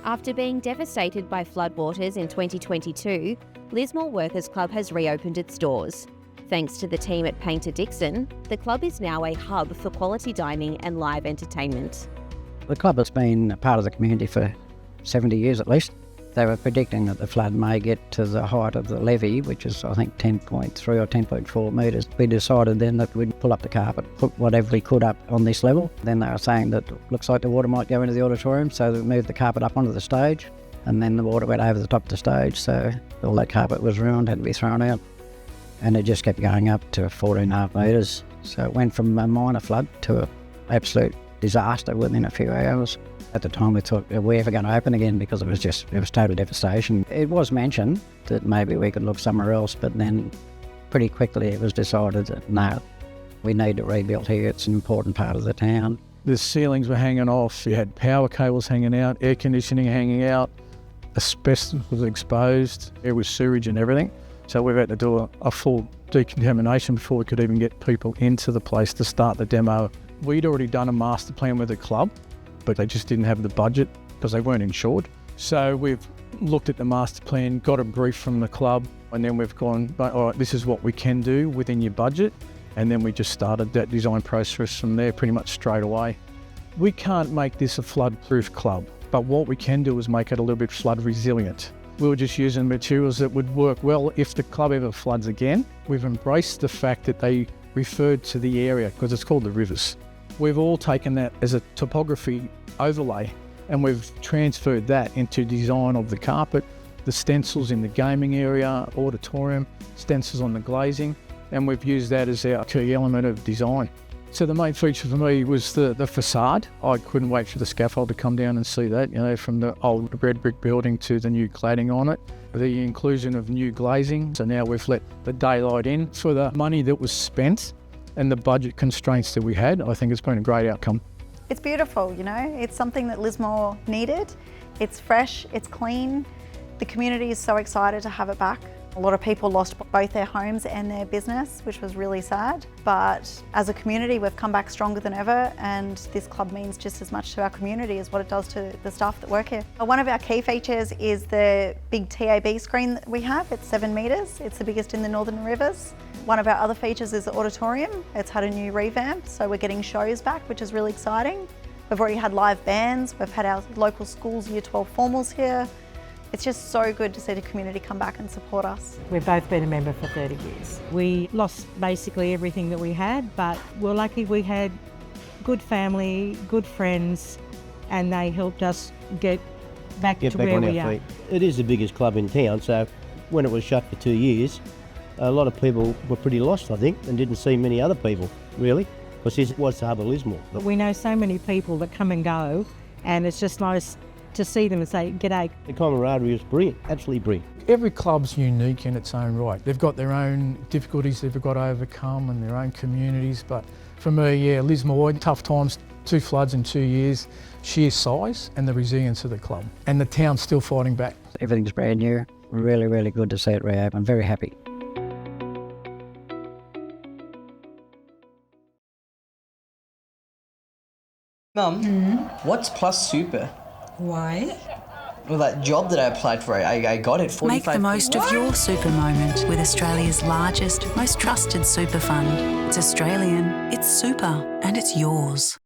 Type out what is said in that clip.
After being devastated by floodwaters in 2022, Lismore Workers Club has reopened its doors. Thanks to the team at Paynter Dixon, the club is now a hub for quality dining and live entertainment. The club has been a part of the community for 70 years at least. They were predicting that the flood may get to the height of the levee, which is I think 10.3 or 10.4 metres. We decided then that we'd pull up the carpet, put whatever we could up on this level. Then they were saying that it looks like the water might go into the auditorium, so we moved the carpet up onto the stage, and then the water went over the top of the stage, so all that carpet was ruined, had to be thrown out. And it just kept going up to 14.5 metres. So it went from a minor flood to an absolute disaster within a few hours. At the time we thought, are we ever going to open again? Because it was total devastation. It was mentioned that maybe we could look somewhere else, but then pretty quickly it was decided that no, we need to rebuild here. It's an important part of the town. The ceilings were hanging off, you had power cables hanging out, air conditioning hanging out, asbestos was exposed, there was sewage and everything. So we've had to do a full decontamination before we could even get people into the place to start the demo. We'd already done a master plan with the club, but they just didn't have the budget because they weren't insured. So we've looked at the master plan, got a brief from the club, and then we've gone, all right, this is what we can do within your budget. And then we just started that design process from there pretty much straight away. We can't make this a flood-proof club, but what we can do is make it a little bit flood resilient. We were just using materials that would work well if the club ever floods again. We've embraced the fact that they referred to the area because it's called the rivers. We've all taken that as a topography overlay and we've transferred that into design of the carpet, the stencils in the gaming area, auditorium, stencils on the glazing, and we've used that as our key element of design. So the main feature for me was the facade. I couldn't wait for the scaffold to come down and see that, from the old red brick building to the new cladding on it. The inclusion of new glazing. So now we've let the daylight in. For the money that was spent and the budget constraints that we had, I think it's been a great outcome. It's beautiful, It's something that Lismore needed. It's fresh, it's clean. The community is so excited to have it back. A lot of people lost both their homes and their business, which was really sad. But as a community, we've come back stronger than ever, and this club means just as much to our community as what it does to the staff that work here. One of our key features is the big TAB screen that we have. It's 7 metres. It's the biggest in the Northern Rivers. One of our other features is the auditorium. It's had a new revamp, so we're getting shows back, which is really exciting. We've already had live bands. We've had our local schools, Year 12 formals here. It's just so good to see the community come back and support us. We've both been a member for 30 years. We lost basically everything that we had, but we're lucky we had good family, good friends, and they helped us get back to where we are. It is the biggest club in town, so when it was shut for 2 years, a lot of people were pretty lost, I think, and didn't see many other people, really, because this was the hub of Lismore. We know so many people that come and go, and it's just nice to see them and say, g'day. The camaraderie was brilliant, absolutely brilliant. Every club's unique in its own right. They've got their own difficulties they've got to overcome and their own communities, but for me, Lismore, tough times, 2 floods in 2 years, sheer size and the resilience of the club. And the town's still fighting back. Everything's brand new. Really, really good to see it reopen. I'm very happy. Mum, what's Plus Super? Why? Well, that job that I applied for, I got it. 45. Make the most of your super moment with Australia's largest, most trusted super fund. It's Australian, it's super, and it's yours.